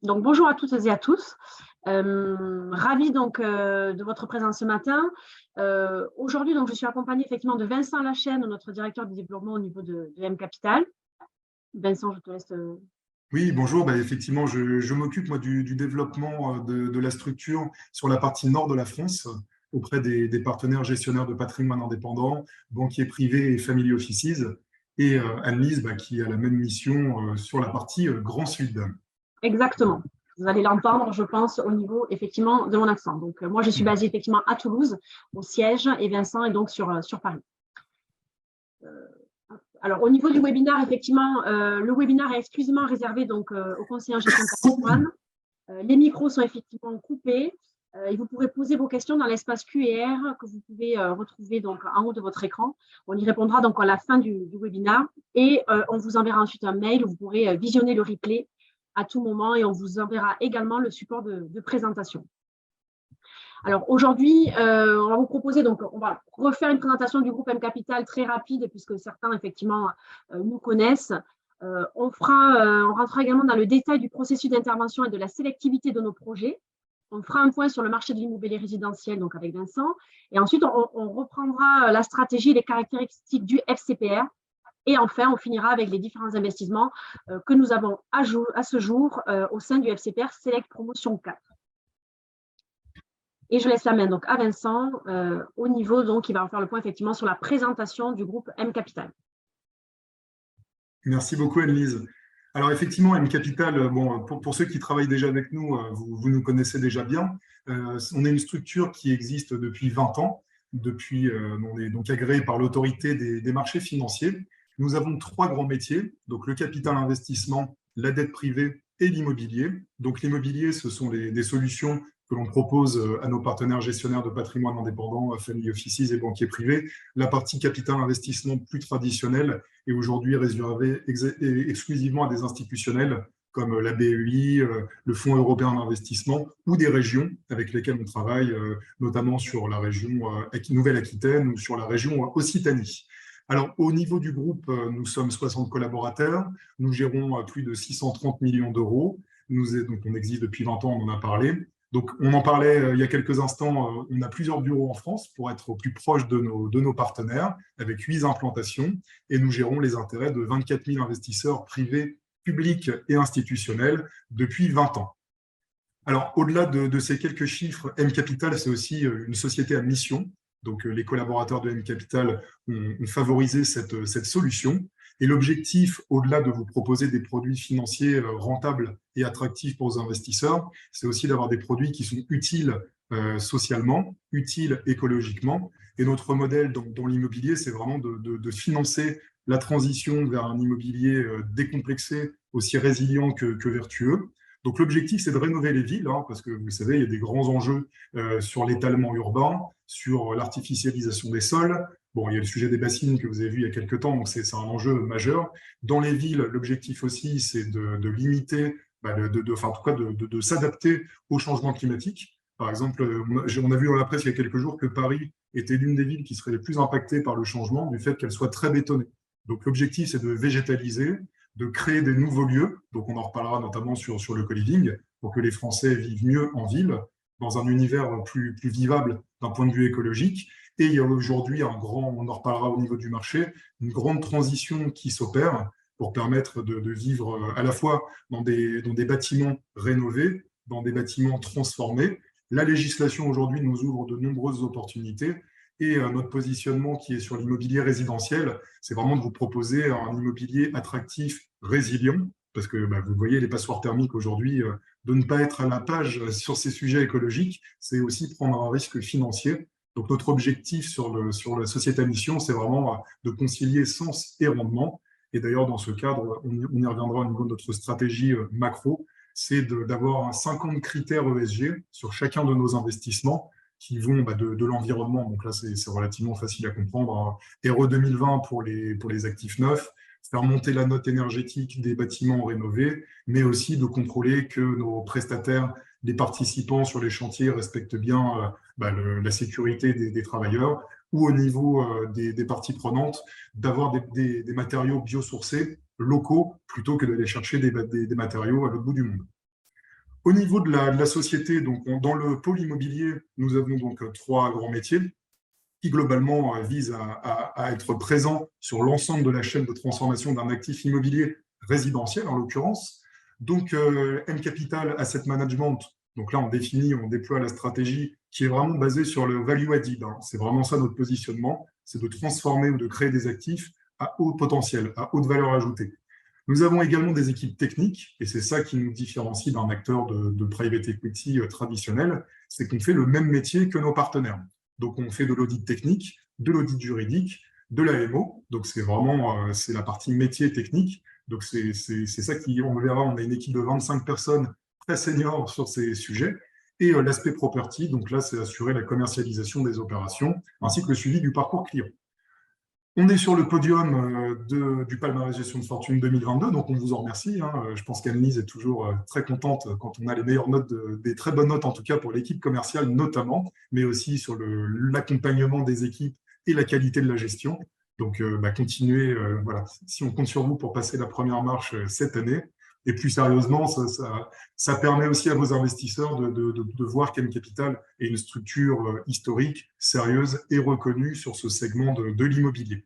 Donc, bonjour à toutes et à tous. Ravie donc de votre présence ce matin. Aujourd'hui, donc, je suis accompagnée effectivement de Vincent Lachaine, notre directeur du développement au niveau de M Capital. Vincent, je te laisse. Oui, bonjour. Effectivement, je m'occupe moi du développement de la structure sur la partie nord de la France auprès des partenaires gestionnaires de patrimoine indépendants, banquiers privés et family offices, et Anne-Lise qui a la même mission sur la partie Grand Sud. Exactement. Vous allez l'entendre, je pense, au niveau effectivement de mon accent. Donc, moi, je suis basée effectivement à Toulouse, au siège, et Vincent est donc sur Paris. Alors, au niveau du webinaire, effectivement, le webinaire est exclusivement réservé donc, aux conseillers en gestion de patrimoine. Les micros sont effectivement coupés et vous pourrez poser vos questions dans l'espace Q&R que vous pouvez retrouver donc, en haut de votre écran. On y répondra donc à la fin du webinaire et on vous enverra ensuite un mail où vous pourrez visionner le replay à tout moment et on vous enverra également le support de présentation. Alors aujourd'hui, on va vous proposer, donc on va refaire une présentation du groupe M Capital très rapide puisque certains effectivement nous connaissent. On rentrera également dans le détail du processus d'intervention et de la sélectivité de nos projets. On fera un point sur le marché de l'immobilier résidentiel donc avec Vincent. Et ensuite, on reprendra la stratégie et les caractéristiques du FCPR. Et enfin, on finira avec les différents investissements que nous avons à ce jour au sein du FCPR Select Promotion 4. Et je laisse la main donc à Vincent au niveau, donc il va faire le point effectivement sur la présentation du groupe M Capital. Merci beaucoup, Anne-Lise. Alors effectivement, M Capital, bon, pour ceux qui travaillent déjà avec nous, vous nous connaissez déjà bien. On est une structure qui existe depuis 20 ans. On est donc agréé par l'autorité des marchés financiers. Nous avons 3 grands métiers, donc le capital investissement, la dette privée et l'immobilier. Donc l'immobilier, ce sont des solutions que l'on propose à nos partenaires gestionnaires de patrimoine indépendants, family offices et banquiers privés. La partie capital investissement plus traditionnelle est aujourd'hui réservée exclusivement à des institutionnels comme la BEI, le Fonds européen d'investissement ou des régions avec lesquelles on travaille, notamment sur la région Nouvelle-Aquitaine ou sur la région Occitanie. Alors, au niveau du groupe, nous sommes 60 collaborateurs, nous gérons plus de 630 millions d'euros, donc on existe depuis 20 ans, on en a parlé. Donc, on en parlait il y a quelques instants, on a plusieurs bureaux en France pour être au plus proche de nos partenaires, avec 8 implantations, et nous gérons les intérêts de 24 000 investisseurs privés, publics et institutionnels depuis 20 ans. Alors, au-delà de ces quelques chiffres, M Capital, c'est aussi une société à mission. Donc, les collaborateurs de M Capital ont favorisé cette solution. Et l'objectif, au-delà de vous proposer des produits financiers rentables et attractifs pour aux investisseurs, c'est aussi d'avoir des produits qui sont utiles socialement, utiles écologiquement. Et notre modèle dans l'immobilier, c'est vraiment de financer la transition vers un immobilier décomplexé, aussi résilient que vertueux. Donc l'objectif, c'est de rénover les villes, parce que vous savez, il y a des grands enjeux sur l'étalement urbain, sur l'artificialisation des sols. Bon, il y a le sujet des bassines que vous avez vu il y a quelques temps, donc c'est un enjeu majeur. Dans les villes, l'objectif aussi, c'est de limiter, en tout cas de s'adapter au changement climatique. Par exemple, on a vu dans la presse il y a quelques jours que Paris était l'une des villes qui serait les plus impactées par le changement, du fait qu'elle soit très bétonnée. Donc l'objectif, c'est de végétaliser, de créer des nouveaux lieux, donc on en reparlera notamment sur le co-living, pour que les Français vivent mieux en ville, dans un univers plus vivable d'un point de vue écologique. Et il y a aujourd'hui on en reparlera au niveau du marché, une grande transition qui s'opère pour permettre de vivre à la fois dans des bâtiments rénovés, dans des bâtiments transformés. La législation aujourd'hui nous ouvre de nombreuses opportunités. Et notre positionnement qui est sur l'immobilier résidentiel, c'est vraiment de vous proposer un immobilier attractif, résilient, parce que vous voyez les passoires thermiques aujourd'hui, de ne pas être à la page sur ces sujets écologiques, c'est aussi prendre un risque financier. Donc notre objectif sur la société à mission, c'est vraiment de concilier sens et rendement. Et d'ailleurs, dans ce cadre, on y reviendra au niveau de notre stratégie macro, c'est d'avoir 50 critères ESG sur chacun de nos investissements, qui vont de l'environnement, donc là c'est relativement facile à comprendre, RE 2020 pour les actifs neufs, faire monter la note énergétique des bâtiments rénovés, mais aussi de contrôler que nos prestataires, les participants sur les chantiers respectent bien la sécurité des travailleurs, ou au niveau des parties prenantes, d'avoir des matériaux biosourcés locaux plutôt que d'aller chercher des matériaux à l'autre bout du monde. Au niveau de la société, donc, dans le pôle immobilier, nous avons donc 3 grands métiers qui globalement visent à être présents sur l'ensemble de la chaîne de transformation d'un actif immobilier résidentiel, en l'occurrence. Donc, M Capital Asset Management, donc là, on définit, on déploie la stratégie qui est vraiment basée sur le value added. C'est vraiment ça notre positionnement, c'est de transformer ou de créer des actifs à haut potentiel, à haute valeur ajoutée. Nous avons également des équipes techniques, et c'est ça qui nous différencie d'un acteur de private equity traditionnel, c'est qu'on fait le même métier que nos partenaires. Donc, on fait de l'audit technique, de l'audit juridique, de l'AMO. Donc, c'est vraiment c'est la partie métier technique. Donc, c'est ça qui, on verra, on a une équipe de 25 personnes très seniors sur ces sujets. Et l'aspect property, donc là, c'est assurer la commercialisation des opérations, ainsi que le suivi du parcours client. On est sur le podium du palmarès gestion de fortune 2022, donc on vous en remercie. Je pense qu'Anne-Lise est toujours très contente quand on a les meilleures notes, des très bonnes notes en tout cas pour l'équipe commerciale notamment, mais aussi sur l'accompagnement des équipes et la qualité de la gestion. Donc continuez, voilà, si on compte sur vous pour passer la première marche cette année. Et plus sérieusement, ça permet aussi à vos investisseurs de voir qu'M Capital est une structure historique, sérieuse et reconnue sur ce segment de l'immobilier.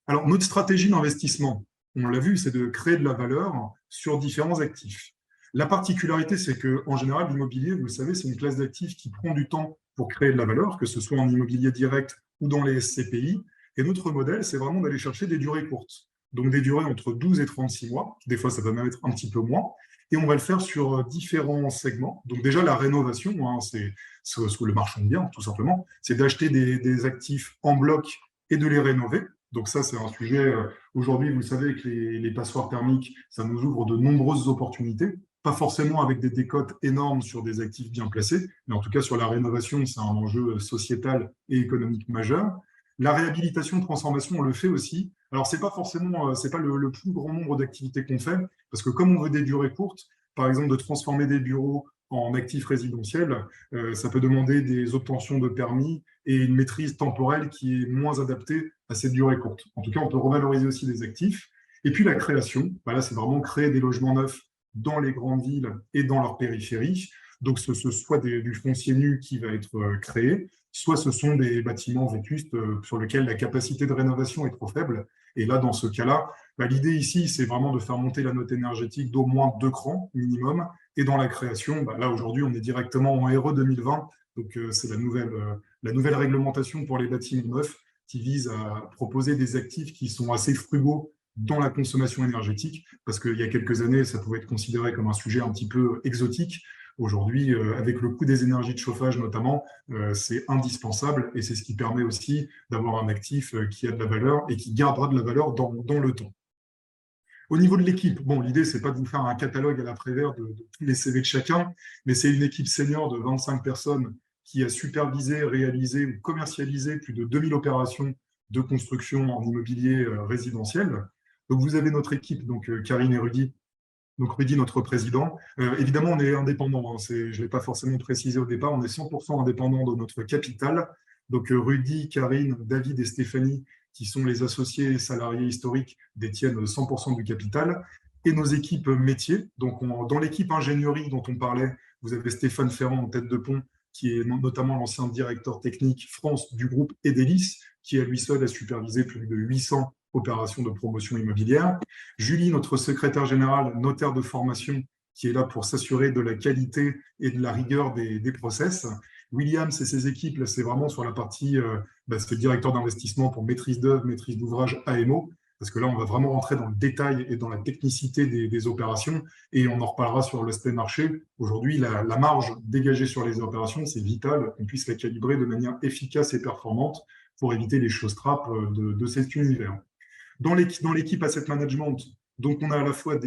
Alors, notre stratégie d'investissement, on l'a vu, c'est de créer de la valeur sur différents actifs. La particularité, c'est qu'en général, l'immobilier, vous le savez, c'est une classe d'actifs qui prend du temps pour créer de la valeur, que ce soit en immobilier direct ou dans les SCPI. Et notre modèle, c'est vraiment d'aller chercher des durées courtes. Donc des durées entre 12 et 36 mois, des fois ça peut même être un petit peu moins, et on va le faire sur différents segments. Donc déjà la rénovation, c'est le marchand de biens tout simplement, c'est d'acheter des actifs en bloc et de les rénover. Donc ça c'est un sujet, aujourd'hui vous le savez que les passoires thermiques, ça nous ouvre de nombreuses opportunités, pas forcément avec des décotes énormes sur des actifs bien placés, mais en tout cas sur la rénovation, c'est un enjeu sociétal et économique majeur. La réhabilitation, transformation, on le fait aussi. Alors, c'est pas forcément, c'est pas le plus grand nombre d'activités qu'on fait, parce que comme on veut des durées courtes, par exemple, de transformer des bureaux en actifs résidentiels, ça peut demander des obtentions de permis et une maîtrise temporelle qui est moins adaptée à cette durée courte. En tout cas, on peut revaloriser aussi des actifs. Et puis, la création, là, c'est vraiment créer des logements neufs dans les grandes villes et dans leur périphérie. Donc, ce soit du foncier nu qui va être créé, soit ce sont des bâtiments vétustes sur lesquels la capacité de rénovation est trop faible. Et là, dans ce cas-là, l'idée ici, c'est vraiment de faire monter la note énergétique d'au moins 2 crans minimum. Et dans la création, là, aujourd'hui, on est directement en RE 2020. Donc, c'est la nouvelle réglementation pour les bâtiments neufs qui vise à proposer des actifs qui sont assez frugaux dans la consommation énergétique, parce qu'il y a quelques années, ça pouvait être considéré comme un sujet un petit peu exotique. Aujourd'hui, avec le coût des énergies de chauffage notamment, c'est indispensable et c'est ce qui permet aussi d'avoir un actif qui a de la valeur et qui gardera de la valeur dans le temps. Au niveau de l'équipe, bon, l'idée, c'est pas de vous faire un catalogue à la Prévert de tous les CV de chacun, mais c'est une équipe senior de 25 personnes qui a supervisé, réalisé ou commercialisé plus de 2000 opérations de construction en immobilier résidentiel. Donc, vous avez notre équipe, donc Karine et Rudy. Donc, Rudy, notre président. Évidemment, on est indépendant. Je ne l'ai pas forcément précisé au départ. On est 100% indépendant de notre capital. Donc, Rudy, Karine, David et Stéphanie, qui sont les associés salariés historiques, détiennent 100% du capital. Et nos équipes métiers. Donc, dans l'équipe ingénierie dont on parlait, vous avez Stéphane Ferrand en tête de pont, qui est notamment l'ancien directeur technique France du groupe Edelis, qui à lui seul a supervisé plus de 800 opérations de promotion immobilière. Julie, notre secrétaire générale, notaire de formation, qui est là pour s'assurer de la qualité et de la rigueur des process. William, c'est ses équipes, là, c'est vraiment sur la partie, c'est le directeur d'investissement pour maîtrise d'œuvre, maîtrise d'ouvrage AMO, parce que là, on va vraiment rentrer dans le détail et dans la technicité des opérations, et on en reparlera sur l'aspect marché. Aujourd'hui, la marge dégagée sur les opérations, c'est vital qu'on puisse la calibrer de manière efficace et performante pour éviter les choses trappes de cet univers. Dans l'équipe Asset Management, donc on a à la fois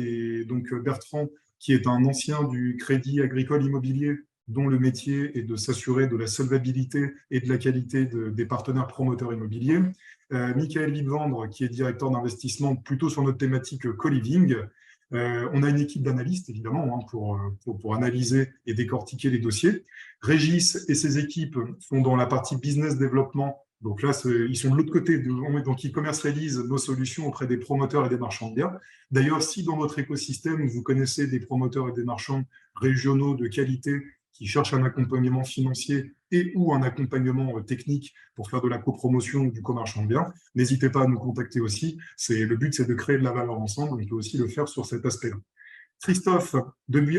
Bertrand, qui est un ancien du Crédit Agricole Immobilier, dont le métier est de s'assurer de la solvabilité et de la qualité des partenaires promoteurs immobiliers. Michael Liebvendre, qui est directeur d'investissement plutôt sur notre thématique co-living. On a une équipe d'analystes, évidemment, pour analyser et décortiquer les dossiers. Régis et ses équipes sont dans la partie business développement, Donc là, ils sont de l'autre côté, donc ils commercialisent nos solutions auprès des promoteurs et des marchands de biens. D'ailleurs, si dans votre écosystème, vous connaissez des promoteurs et des marchands régionaux de qualité qui cherchent un accompagnement financier et ou un accompagnement technique pour faire de la copromotion ou du co-marchand de biens, n'hésitez pas à nous contacter aussi. Le but, c'est de créer de la valeur ensemble. On peut aussi le faire sur cet aspect-là. Christophe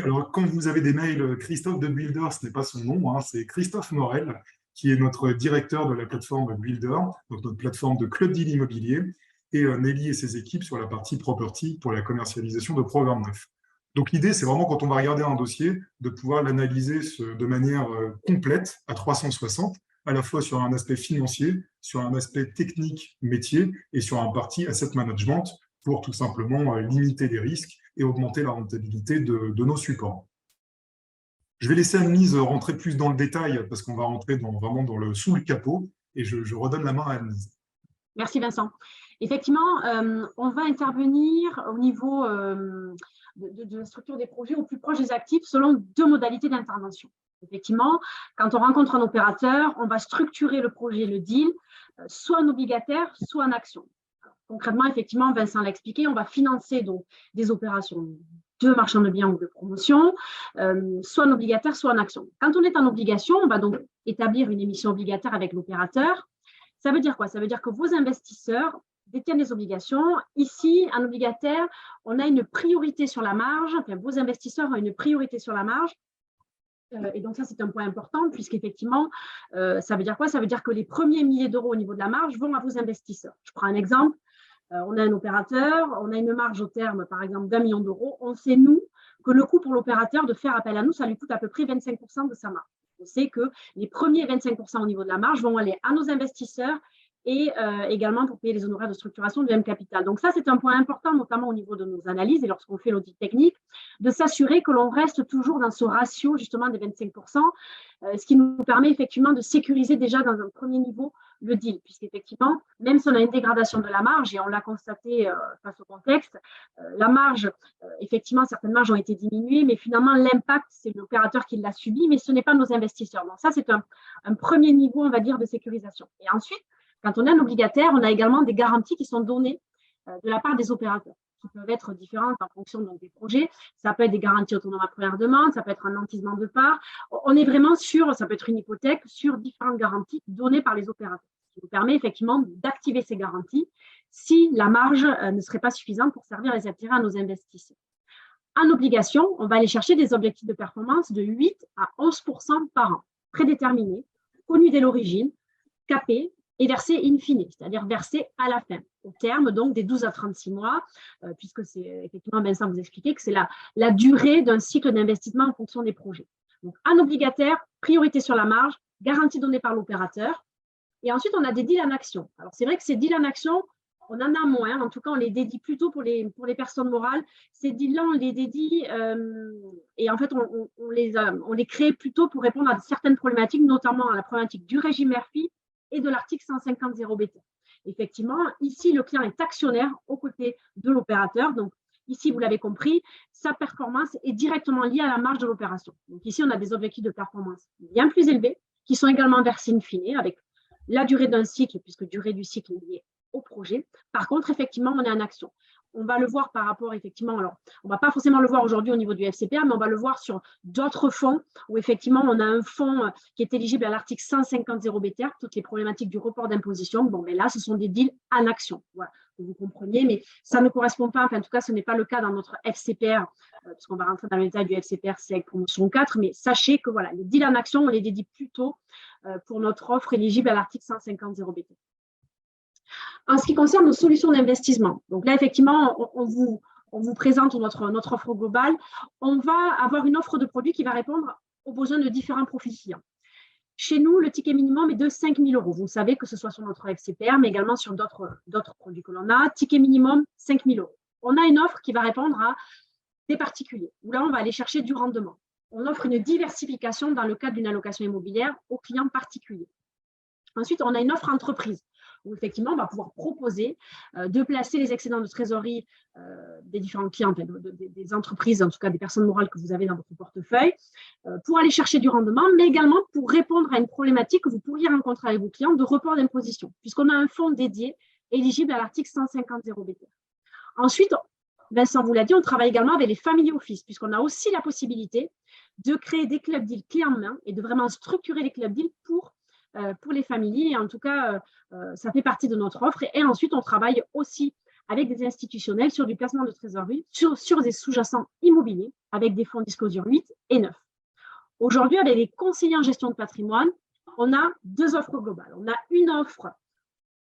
alors quand vous avez des mails, Christophe de Builder, ce n'est pas son nom, hein, c'est Christophe Morel, qui est notre directeur de la plateforme Builder, donc notre plateforme de club deal immobilier, et Nelly et ses équipes sur la partie property pour la commercialisation de programmes neufs. Donc l'idée, c'est vraiment quand on va regarder un dossier, de pouvoir l'analyser de manière complète, à 360, à la fois sur un aspect financier, sur un aspect technique, métier, et sur un parti asset management, pour tout simplement limiter les risques et augmenter la rentabilité de nos supports. Je vais laisser Anne-Lise rentrer plus dans le détail parce qu'on va rentrer vraiment sous le capot et je redonne la main à Anne-Lise. Merci Vincent. Effectivement, on va intervenir au niveau de la structure des projets au plus proche des actifs selon 2 modalités d'intervention. Effectivement, quand on rencontre un opérateur, on va structurer le projet, le deal, soit en obligataire, soit en action. Concrètement, effectivement, Vincent l'a expliqué, on va financer donc des opérations de marchand de biens ou de promotion, soit en obligataire, soit en action. Quand on est en obligation, on va donc établir une émission obligataire avec l'opérateur. Ça veut dire quoi? Ça veut dire que vos investisseurs détiennent des obligations. Ici, en obligataire, on a une priorité sur la marge, enfin, vos investisseurs ont une priorité sur la marge. Et donc ça, c'est un point important, puisqu'effectivement, ça veut dire quoi? Ça veut dire que les premiers milliers d'euros au niveau de la marge vont à vos investisseurs. Je prends un exemple. On a un opérateur, on a une marge au terme, par exemple, d'1 million d'euros. On sait, nous, que le coût pour l'opérateur de faire appel à nous, ça lui coûte à peu près 25% de sa marge. On sait que les premiers 25% au niveau de la marge vont aller à nos investisseurs et également pour payer les honoraires de structuration du M capital. Donc ça, c'est un point important, notamment au niveau de nos analyses et lorsqu'on fait l'audit technique, de s'assurer que l'on reste toujours dans ce ratio justement des 25%, ce qui nous permet effectivement de sécuriser déjà dans un premier niveau le deal, puisqu'effectivement, même si on a une dégradation de la marge, et on l'a constaté face au contexte, la marge, effectivement, certaines marges ont été diminuées, mais finalement, l'impact, c'est l'opérateur qui l'a subi, mais ce n'est pas nos investisseurs. Donc ça, c'est un premier niveau, on va dire, de sécurisation. Et ensuite, quand on est un obligataire, on a également des garanties qui sont données de la part des opérateurs, qui peuvent être différentes en fonction donc, des projets. Ça peut être des garanties autonomes à première demande, ça peut être un nantissement de part. On est vraiment sur, ça peut être une hypothèque, sur différentes garanties données par les opérateurs, ce qui nous permet effectivement d'activer ces garanties si la marge ne serait pas suffisante pour servir les intérêts à nos investisseurs. En obligation, on va aller chercher des objectifs de performance de 8 à 11% par an, prédéterminés, connus dès l'origine, capés, et versé in fine, c'est-à-dire versé à la fin, au terme donc des 12 à 36 mois, puisque c'est effectivement, Vincent vous expliquait que c'est la durée d'un cycle d'investissement en fonction des projets. Donc, en obligataire, priorité sur la marge, garantie donnée par l'opérateur, et ensuite, on a des deals en action. Alors, c'est vrai que ces deals en action, on en a moins, en tout cas, on les dédie plutôt pour les personnes morales. Ces deals-là, on les dédie, et en fait, on les crée plutôt pour répondre à certaines problématiques, notamment à la problématique du régime RFI, et de l'article 150.0BT. Effectivement, ici, le client est actionnaire aux côtés de l'opérateur. Donc, ici, vous l'avez compris, sa performance est directement liée à la marge de l'opération. Donc, ici, on a des objectifs de performance bien plus élevés qui sont également versés in fine avec la durée d'un cycle, puisque durée du cycle est liée au projet. Par contre, effectivement, on est en action. On va le voir par rapport, effectivement, alors, on ne va pas forcément le voir aujourd'hui au niveau du FCPR, mais on va le voir sur d'autres fonds où, effectivement, on a un fonds qui est éligible à l'article 150.0BT, toutes les problématiques du report d'imposition. Bon, mais là, ce sont des deals en action. Voilà, que vous compreniez, mais ça ne correspond pas, enfin, en tout cas, ce n'est pas le cas dans notre FCPR, parce qu'on va rentrer dans les détails du FCPR SEC promotion 4, mais sachez que, voilà, les deals en action, on les dédie plutôt pour notre offre éligible à l'article 150.0BT. En ce qui concerne nos solutions d'investissement, donc là, effectivement, on vous présente notre offre globale. On va avoir une offre de produits qui va répondre aux besoins de différents profils clients. Chez nous, le ticket minimum est de 5 000 euros. Vous savez que ce soit sur notre FCPR, mais également sur d'autres produits que l'on a. Ticket minimum, 5 000 euros. On a une offre qui va répondre à des particuliers, où là, on va aller chercher du rendement. On offre une diversification dans le cadre d'une allocation immobilière aux clients particuliers. Ensuite, on a une offre entreprise, où effectivement, on va pouvoir proposer de placer les excédents de trésorerie des différents clients, des entreprises, en tout cas des personnes morales que vous avez dans votre portefeuille, pour aller chercher du rendement, mais également pour répondre à une problématique que vous pourriez rencontrer avec vos clients de report d'imposition, puisqu'on a un fonds dédié éligible à l'article 150.0 BTR. Ensuite, Vincent vous l'a dit, on travaille également avec les family office, puisqu'on a aussi la possibilité de créer des club deals clés en main et de vraiment structurer les club deals pour les familles. Et en tout cas, ça fait partie de notre offre. Et ensuite, on travaille aussi avec des institutionnels sur du placement de trésorerie, sur des sous-jacents immobiliers, avec des fonds disclosure 8 et 9. Aujourd'hui, avec les conseillers en gestion de patrimoine, on a deux offres globales. On a une offre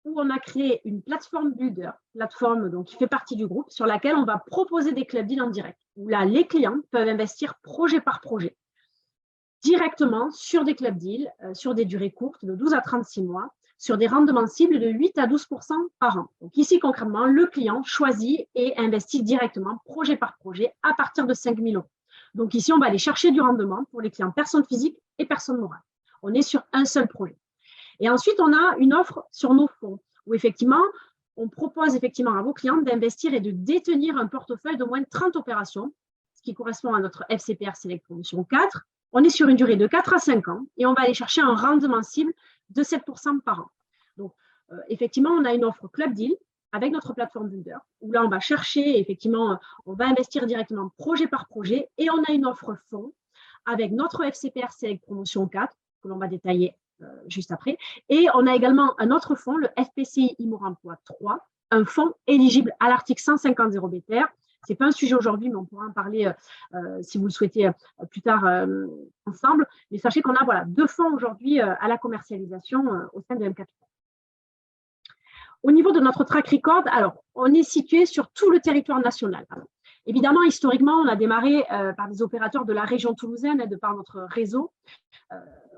où on a créé une plateforme builder, plateforme donc, qui fait partie du groupe, sur laquelle on va proposer des club deals en direct, où là, les clients peuvent investir projet par projet, directement sur des club deals, sur des durées courtes de 12 à 36 mois, sur des rendements cibles de 8 à 12% par an. Donc ici, concrètement, le client choisit et investit directement, projet par projet, à partir de 5 000 €. Donc ici, on va aller chercher du rendement pour les clients personnes physiques et personnes morales. On est sur un seul projet. Et ensuite, on a une offre sur nos fonds, où effectivement, on propose effectivement à vos clients d'investir et de détenir un portefeuille de moins de 30 opérations, ce qui correspond à notre FCPR Select Promotion 4. On est sur une durée de 4 à 5 ans et on va aller chercher un rendement cible de 7% par an. Donc, effectivement, on a une offre Club Deal avec notre plateforme Builder, où là, on va chercher, effectivement, on va investir directement projet par projet, et on a une offre fonds avec notre FCPR Select Promotion 4, que l'on va détailler juste après. Et on a également un autre fonds, le FPCI Immo Emploi 3, un fonds éligible à l'article 150.0 BTR. Ce n'est pas un sujet aujourd'hui, mais on pourra en parler si vous le souhaitez plus tard ensemble. Mais sachez qu'on a voilà, deux fonds aujourd'hui à la commercialisation au sein de M Capital. Au niveau de notre track record, alors, on est situé sur tout le territoire national. Alors, évidemment, historiquement, on a démarré par des opérateurs de la région toulousaine, de par notre réseau.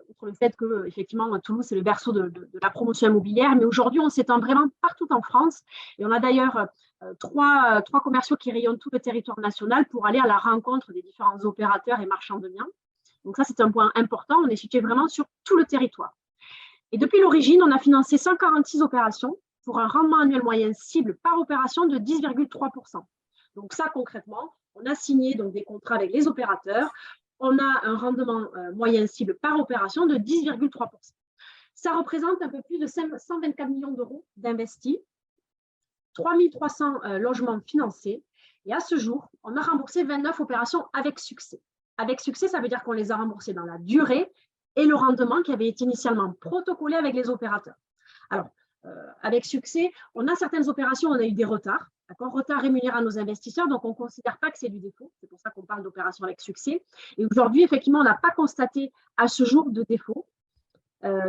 Outre le fait que, effectivement, Toulouse, c'est le berceau de la promotion immobilière, mais aujourd'hui, on s'étend vraiment partout en France. Et on a d'ailleurs trois commerciaux qui rayonnent tout le territoire national pour aller à la rencontre des différents opérateurs et marchands de biens. Donc ça, c'est un point important. On est situé vraiment sur tout le territoire. Et depuis l'origine, on a financé 146 opérations pour un rendement annuel moyen cible par opération de 10,3%. Donc ça, concrètement, on a signé donc, des contrats avec les opérateurs. On a un rendement moyen cible par opération de 10,3%. Ça représente un peu plus de 124 millions d'euros d'investis, 3 300 logements financés. Et à ce jour, on a remboursé 29 opérations avec succès. Avec succès, ça veut dire qu'on les a remboursées dans la durée et le rendement qui avait été initialement protocolé avec les opérateurs. Alors, avec succès, on a certaines opérations, on a eu des retards, retard rémunéré à nos investisseurs, donc on ne considère pas que c'est du défaut, c'est pour ça qu'on parle d'opérations avec succès. Et aujourd'hui, effectivement, on n'a pas constaté à ce jour de défaut.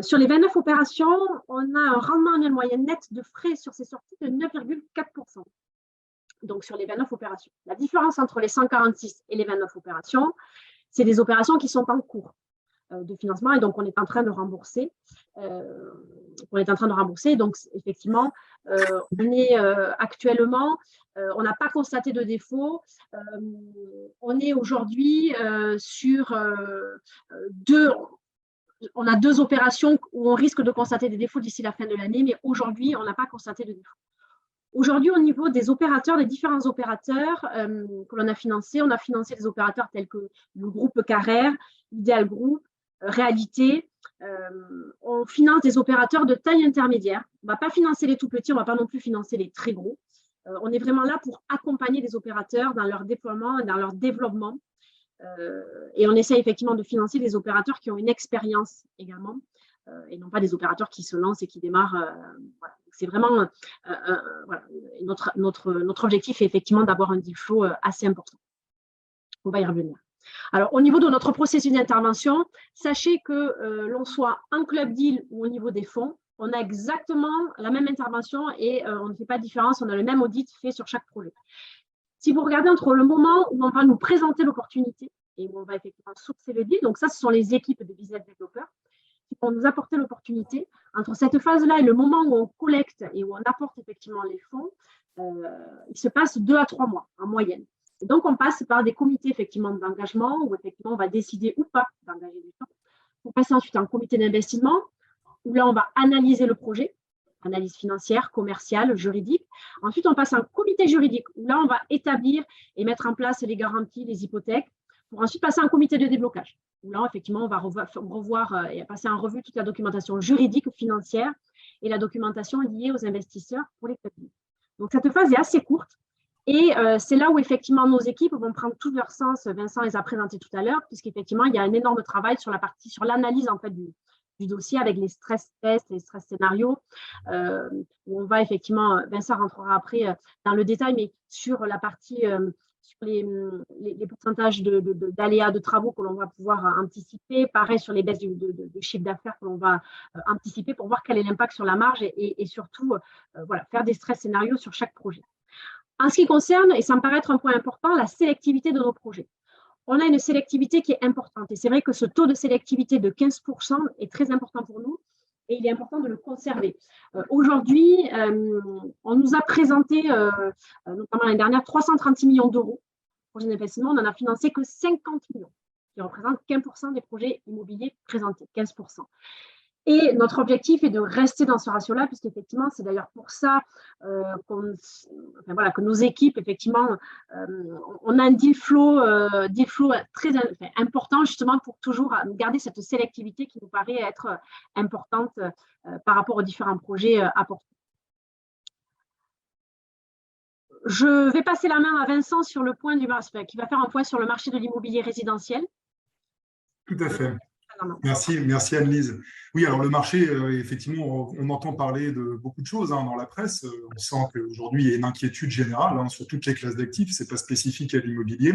Sur les 29 opérations, on a un rendement annuel moyen net de frais sur ces sorties de 9,4%. Donc sur les 29 opérations. La différence entre les 146 et les 29 opérations, c'est des opérations qui sont en cours de financement et donc on est en train de rembourser. Donc effectivement, on est actuellement, on n'a pas constaté de défaut. On est aujourd'hui sur on a deux opérations où on risque de constater des défauts d'ici la fin de l'année, mais aujourd'hui, on n'a pas constaté de défaut. Aujourd'hui, au niveau des opérateurs, des différents opérateurs que l'on a financés, on a financé des opérateurs tels que le groupe Carrère, Ideal Group, Réalité. On finance des opérateurs de taille intermédiaire. On ne va pas financer les tout petits, on ne va pas non plus financer les très gros. On est vraiment là pour accompagner les opérateurs dans leur déploiement, dans leur développement. Et on essaie effectivement de financer des opérateurs qui ont une expérience également, et non pas des opérateurs qui se lancent et qui démarrent. Voilà. C'est vraiment voilà. Notre objectif est effectivement d'avoir un deal flow assez important. On va y revenir. Alors, au niveau de notre processus d'intervention, sachez que l'on soit en club deal ou au niveau des fonds, on a exactement la même intervention et on ne fait pas de différence, on a le même audit fait sur chaque projet. Si vous regardez entre le moment où on va nous présenter l'opportunité et où on va effectivement sourcer le deal, donc ça, ce sont les équipes de business développeurs qui vont nous apporter l'opportunité. Entre cette phase-là et le moment où on collecte et où on apporte effectivement les fonds, il se passe 2 à 3 mois en moyenne. Et donc, on passe par des comités effectivement d'engagement où effectivement on va décider ou pas d'engager du temps. On passe ensuite en comité d'investissement où là, on va analyser le projet analyse financière, commerciale, juridique. Ensuite, on passe à un comité juridique où là, on va établir et mettre en place les garanties, les hypothèques, pour ensuite passer à un comité de déblocage, où là, effectivement, on va revoir et passer en revue toute la documentation juridique, financière et la documentation liée aux investisseurs pour les cabinets. Donc, cette phase est assez courte et c'est là où, effectivement, nos équipes vont prendre tout leur sens. Vincent les a présentés tout à l'heure, puisqu'effectivement, il y a un énorme travail sur l'analyse en fait, du dossier avec les stress tests, les stress scénarios, où on va effectivement, Vincent rentrera après dans le détail, mais sur la partie, sur les pourcentages d'aléas de travaux que l'on va pouvoir anticiper, pareil sur les baisses de chiffre d'affaires que l'on va anticiper pour voir quel est l'impact sur la marge et surtout voilà, faire des stress scénarios sur chaque projet. En ce qui concerne, et ça me paraît être un point important, la sélectivité de nos projets. On a une sélectivité qui est importante. Et c'est vrai que ce taux de sélectivité de 15% est très important pour nous et il est important de le conserver. Aujourd'hui, on nous a présenté, notamment l'année dernière, 336 millions d'euros pour projet d'investissement. On n'en a financé que 50 millions, qui représentent 15% des projets immobiliers présentés, 15%. Et notre objectif est de rester dans ce ratio-là, puisqu'effectivement, c'est d'ailleurs pour ça que nos équipes, effectivement, on a un deal flow très important, justement, pour toujours garder cette sélectivité qui nous paraît être importante par rapport aux différents projets apportés. Je vais passer la main à Vincent sur le point qui va faire un point sur le marché de l'immobilier résidentiel. Tout à fait. Merci Anne-Lise. Oui, alors le marché, effectivement, on entend parler de beaucoup de choses dans la presse. On sent qu'aujourd'hui, il y a une inquiétude générale sur toutes les classes d'actifs. Ce n'est pas spécifique à l'immobilier.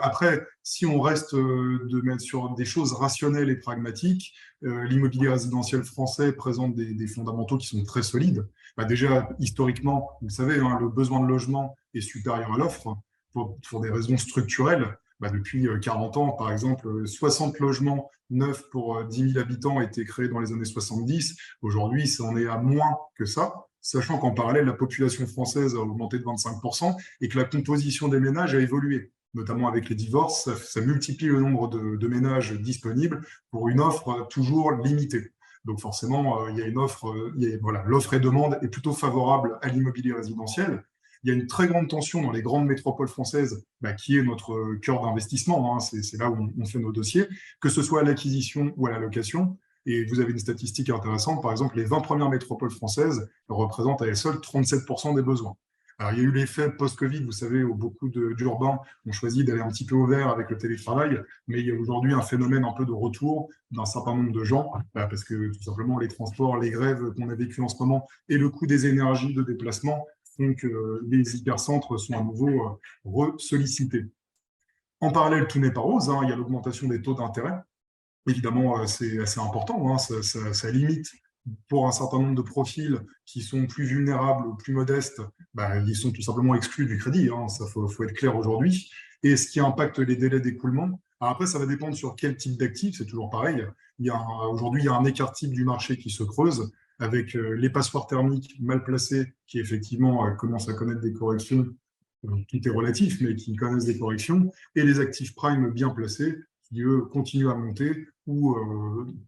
Après, si on reste de mettre sur des choses rationnelles et pragmatiques, l'immobilier résidentiel français présente des fondamentaux qui sont très solides. Déjà, historiquement, vous savez, le besoin de logement est supérieur à l'offre pour des raisons structurelles. Depuis 40 ans, par exemple, 60 logements neufs pour 10 000 habitants ont été créés dans les années 70. Aujourd'hui, ça en est à moins que ça, sachant qu'en parallèle, la population française a augmenté de 25% et que la composition des ménages a évolué, notamment avec les divorces. Ça multiplie le nombre de ménages disponibles pour une offre toujours limitée. Donc forcément, il y a une offre, l'offre et demande est plutôt favorable à l'immobilier résidentiel. Il y a une très grande tension dans les grandes métropoles françaises, qui est notre cœur d'investissement. C'est là où on fait nos dossiers, que ce soit à l'acquisition ou à la location. Et vous avez une statistique intéressante. Par exemple, les 20 premières métropoles françaises représentent à elles seules 37% des besoins. Alors, il y a eu l'effet post-Covid, vous savez, où beaucoup d'urbains ont choisi d'aller un petit peu au vert avec le télétravail, mais il y a aujourd'hui un phénomène un peu de retour d'un certain nombre de gens, parce que tout simplement les transports, les grèves qu'on a vécues en ce moment et le coût des énergies de déplacement font que les hypercentres sont à nouveau sollicités. En parallèle, tout n'est pas rose, il y a l'augmentation des taux d'intérêt. Évidemment, c'est assez important, ça limite pour un certain nombre de profils qui sont plus vulnérables ou plus modestes, ils sont tout simplement exclus du crédit, ça faut être clair aujourd'hui. Et ce qui impacte les délais d'écoulement, après, ça va dépendre sur quel type d'actifs, c'est toujours pareil. Aujourd'hui, il y a un écart type du marché qui se creuse, avec les passoires thermiques mal placés qui effectivement commencent à connaître des corrections, tout est relatif, mais qui connaissent des corrections, et les actifs prime bien placés qui, eux, continuent à monter ou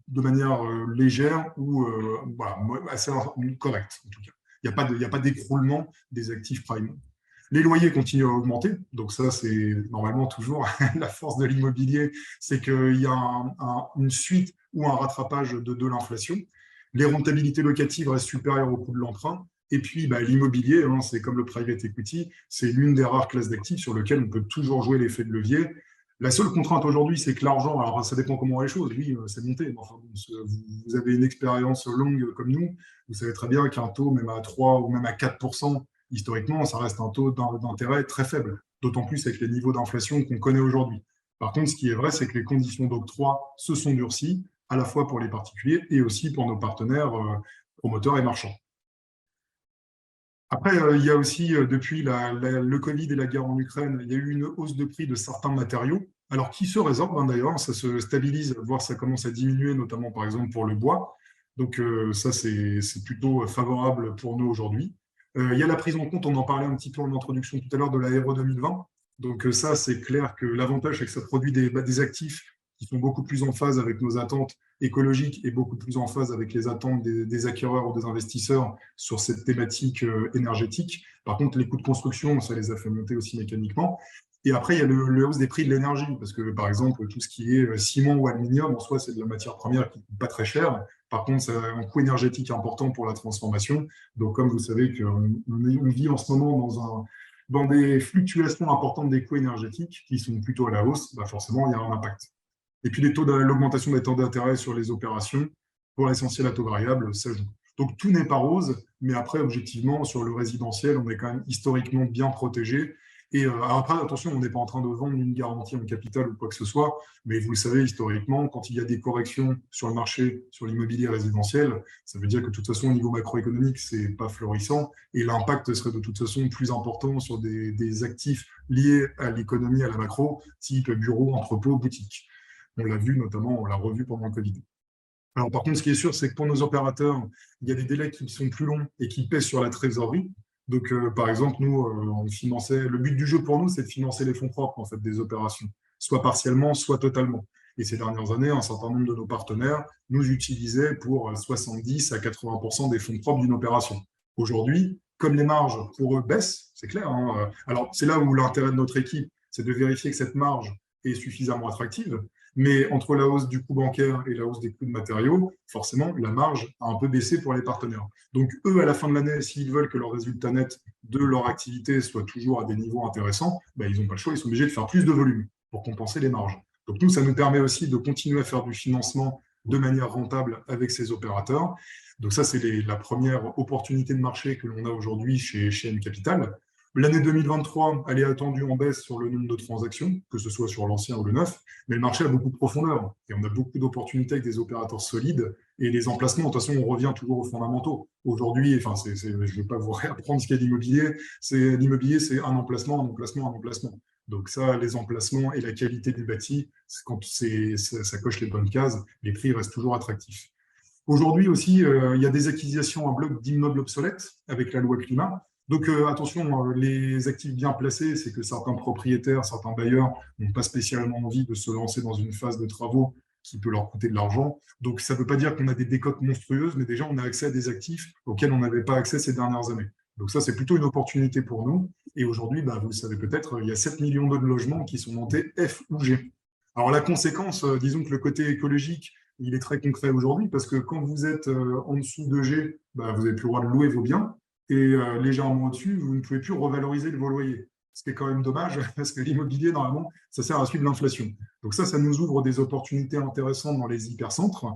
de manière légère ou assez correcte, en tout cas. Il n'y a pas d'écroulement des actifs prime. Les loyers continuent à augmenter, donc ça, c'est normalement toujours la force de l'immobilier, c'est qu'il y a une suite ou un rattrapage de l'inflation. Les rentabilités locatives restent supérieures au coût de l'emprunt. Et puis, l'immobilier, c'est comme le private equity, c'est l'une des rares classes d'actifs sur lesquelles on peut toujours jouer l'effet de levier. La seule contrainte aujourd'hui, c'est que l'argent, alors ça dépend comment les choses, oui, c'est monté. Enfin, vous avez une expérience longue comme nous, vous savez très bien qu'un taux, même à 3 ou même à 4%, historiquement, ça reste un taux d'intérêt très faible, d'autant plus avec les niveaux d'inflation qu'on connaît aujourd'hui. Par contre, ce qui est vrai, c'est que les conditions d'octroi se sont durcies, à la fois pour les particuliers et aussi pour nos partenaires promoteurs et marchands. Après, il y a aussi, depuis le Covid et la guerre en Ukraine, il y a eu une hausse de prix de certains matériaux, alors qui se résorbent d'ailleurs, ça se stabilise, voire ça commence à diminuer, notamment par exemple pour le bois. Donc ça, c'est plutôt favorable pour nous aujourd'hui. Il y a la prise en compte, on en parlait un petit peu en introduction tout à l'heure, de la RE 2020. Donc ça, c'est clair que l'avantage, c'est que ça produit des actifs qui sont beaucoup plus en phase avec nos attentes écologiques et beaucoup plus en phase avec les attentes des acquéreurs ou des investisseurs sur cette thématique énergétique. Par contre, les coûts de construction, ça les a fait monter aussi mécaniquement. Et après, il y a le hausse des prix de l'énergie, parce que, par exemple, tout ce qui est ciment ou aluminium, en soi, c'est de la matière première qui ne coûte pas très cher. Par contre, ça a un coût énergétique important pour la transformation. Donc, comme vous savez qu'on vit en ce moment dans des fluctuations importantes des coûts énergétiques qui sont plutôt à la hausse, bah forcément, il y a un impact. Et puis, l'augmentation des taux d'intérêt sur les opérations, pour l'essentiel à taux variable, ça joue. Donc, tout n'est pas rose, mais après, objectivement, sur le résidentiel, on est quand même historiquement bien protégé. Et après, attention, on n'est pas en train de vendre une garantie en capital ou quoi que ce soit, mais vous le savez, historiquement, quand il y a des corrections sur le marché, sur l'immobilier résidentiel, ça veut dire que de toute façon, au niveau macroéconomique, c'est pas florissant, et l'impact serait de toute façon plus important sur des actifs liés à l'économie, à la macro, type bureau, entrepôt, boutique. On l'a vu notamment, on l'a revu pendant le Covid. Alors, par contre, ce qui est sûr, c'est que pour nos opérateurs, il y a des délais qui sont plus longs et qui pèsent sur la trésorerie. Donc, par exemple, nous, on finançait. Le but du jeu pour nous, c'est de financer les fonds propres en fait des opérations, soit partiellement, soit totalement. Et ces dernières années, un certain nombre de nos partenaires nous utilisaient pour 70 à 80% des fonds propres d'une opération. Aujourd'hui, comme les marges pour eux baissent, c'est clair. Hein, alors, c'est là où l'intérêt de notre équipe, c'est de vérifier que cette marge est suffisamment attractive. Mais entre la hausse du coût bancaire et la hausse des coûts de matériaux, forcément, la marge a un peu baissé pour les partenaires. Donc, eux, à la fin de l'année, s'ils veulent que leur résultat net de leur activité soit toujours à des niveaux intéressants, ben, ils n'ont pas le choix, ils sont obligés de faire plus de volume pour compenser les marges. Donc, nous, ça nous permet aussi de continuer à faire du financement de manière rentable avec ces opérateurs. Donc, ça, c'est la première opportunité de marché que l'on a aujourd'hui chez M Capital. L'année 2023, elle est attendue en baisse sur le nombre de transactions, que ce soit sur l'ancien ou le neuf, mais le marché a beaucoup de profondeur et on a beaucoup d'opportunités avec des opérateurs solides et les emplacements, de toute façon, on revient toujours aux fondamentaux. Aujourd'hui, enfin, je ne vais pas vous réapprendre ce qu'est l'immobilier, c'est un emplacement, un emplacement, un emplacement. Donc ça, les emplacements et la qualité du bâti, quand ça coche les bonnes cases, les prix restent toujours attractifs. Aujourd'hui aussi, il y a des acquisitions en bloc d'immeubles obsolètes avec la loi climat. Donc attention, les actifs bien placés, c'est que certains propriétaires, certains bailleurs n'ont pas spécialement envie de se lancer dans une phase de travaux qui peut leur coûter de l'argent. Donc ça ne veut pas dire qu'on a des décotes monstrueuses, mais déjà on a accès à des actifs auxquels on n'avait pas accès ces dernières années. Donc ça, c'est plutôt une opportunité pour nous. Et aujourd'hui, bah, vous le savez peut-être, il y a 7 millions de logements qui sont montés F ou G. Alors la conséquence, disons que le côté écologique, il est très concret aujourd'hui parce que quand vous êtes en dessous de G, bah, vous n'avez plus le droit de louer vos biens et légèrement au-dessus, vous ne pouvez plus revaloriser vos loyers. Ce qui est quand même dommage parce que l'immobilier, normalement, ça sert à suivre l'inflation. Donc ça nous ouvre des opportunités intéressantes dans les hypercentres.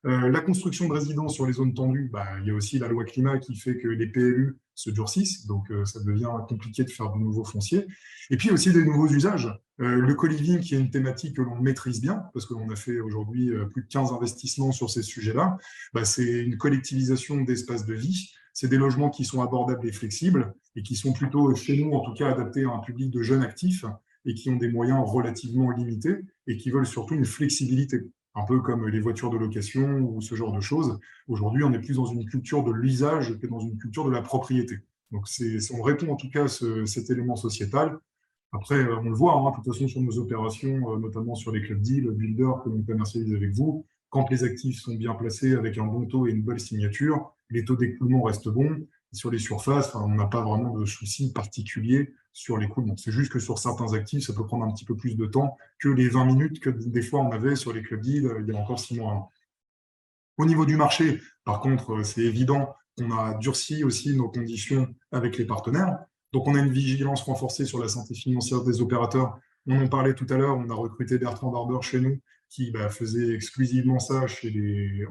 La construction de résidences sur les zones tendues, bah, il y a aussi la loi climat qui fait que les PLU se durcissent, donc ça devient compliqué de faire de nouveaux fonciers. Et puis aussi des nouveaux usages. Le co-living, qui est une thématique que l'on maîtrise bien, parce qu'on a fait aujourd'hui plus de 15 investissements sur ces sujets-là, bah, c'est une collectivisation d'espaces de vie. C'est des logements qui sont abordables et flexibles et qui sont plutôt, chez nous en tout cas, adaptés à un public de jeunes actifs et qui ont des moyens relativement limités et qui veulent surtout une flexibilité, un peu comme les voitures de location ou ce genre de choses. Aujourd'hui, on est plus dans une culture de l'usage que dans une culture de la propriété. Donc, on répond en tout cas à cet élément sociétal. Après, on le voit, hein, de toute façon, sur nos opérations, notamment sur les clubs deals, builders que l'on commercialise avec vous, quand les actifs sont bien placés avec un bon taux et une bonne signature, les taux d'écoulement restent bons. Sur les surfaces, on n'a pas vraiment de soucis particuliers sur l'écoulement. C'est juste que sur certains actifs, ça peut prendre un petit peu plus de temps que les 20 minutes que des fois on avait sur les clubs deals il y a encore 6 mois. Au niveau du marché, par contre, c'est évident qu'on a durci aussi nos conditions avec les partenaires. Donc, on a une vigilance renforcée sur la santé financière des opérateurs. On en parlait tout à l'heure, on a recruté Bertrand Barber chez nous, qui faisait exclusivement ça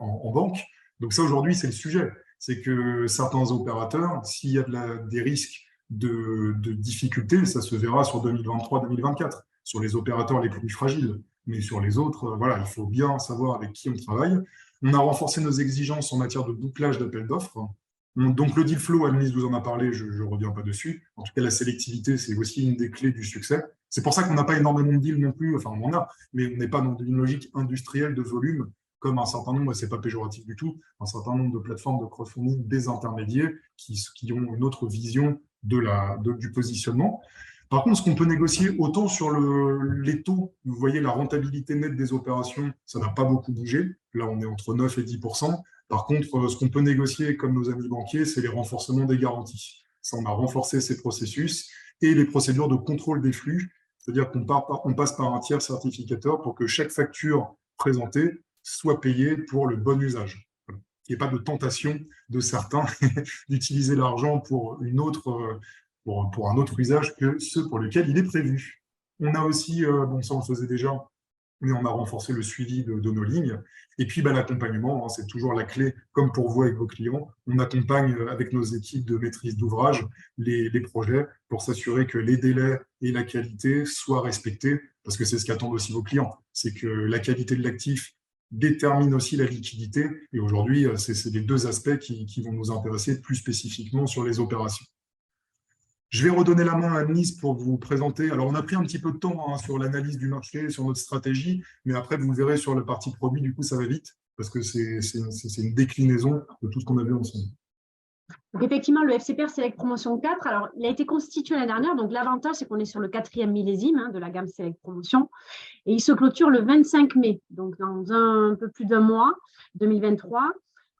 en banque. Donc ça, aujourd'hui, c'est le sujet. C'est que certains opérateurs, s'il y a des risques de difficultés, ça se verra sur 2023-2024, sur les opérateurs les plus fragiles. Mais sur les autres, voilà, il faut bien savoir avec qui on travaille. On a renforcé nos exigences en matière de bouclage d'appels d'offres. Donc le deal flow, Anne-Lise vous en a parlé, je ne reviens pas dessus. En tout cas, la sélectivité, c'est aussi une des clés du succès. C'est pour ça qu'on n'a pas énormément de deals non plus, enfin on en a, mais on n'est pas dans une logique industrielle de volume, comme un certain nombre, et ce n'est pas péjoratif du tout, un certain nombre de plateformes de crowdfunding désintermédiées qui ont une autre vision du positionnement. Par contre, ce qu'on peut négocier autant sur les taux, vous voyez la rentabilité nette des opérations, ça n'a pas beaucoup bougé. Là, on est entre 9 et 10%. Par contre, ce qu'on peut négocier comme nos amis banquiers, c'est les renforcements des garanties. Ça, on a renforcé ces processus et les procédures de contrôle des flux, c'est-à-dire qu'on passe par un tiers certificateur pour que chaque facture présentée soit payée pour le bon usage. Voilà. Qu'il n'y ait pas de tentation de certains d'utiliser l'argent pour pour un autre usage que ceux pour lesquels il est prévu. On a aussi, bon ça on le faisait déjà, mais on a renforcé le suivi de nos lignes. Et puis l'accompagnement, hein, c'est toujours la clé, comme pour vous avec vos clients. On accompagne avec nos équipes de maîtrise d'ouvrage les projets pour s'assurer que les délais et la qualité soient respectés, parce que c'est ce qu'attendent aussi vos clients. C'est que la qualité de l'actif détermine aussi la liquidité. Et aujourd'hui, c'est les deux aspects qui vont nous intéresser plus spécifiquement sur les opérations. Je vais redonner la main à Nice pour vous présenter. Alors, on a pris un petit peu de temps hein, sur l'analyse du marché, sur notre stratégie, mais après, vous verrez sur le parti produit, du coup, ça va vite, parce que c'est une déclinaison de tout ce qu'on a vu ensemble. Donc, effectivement, le FCPR Select Promotion 4, alors, il a été constitué l'année dernière. Donc, l'avantage, c'est qu'on est sur le 4e millésime hein, de la gamme Select Promotion. Et il se clôture le 25 mai, donc dans un peu plus d'un mois, 2023.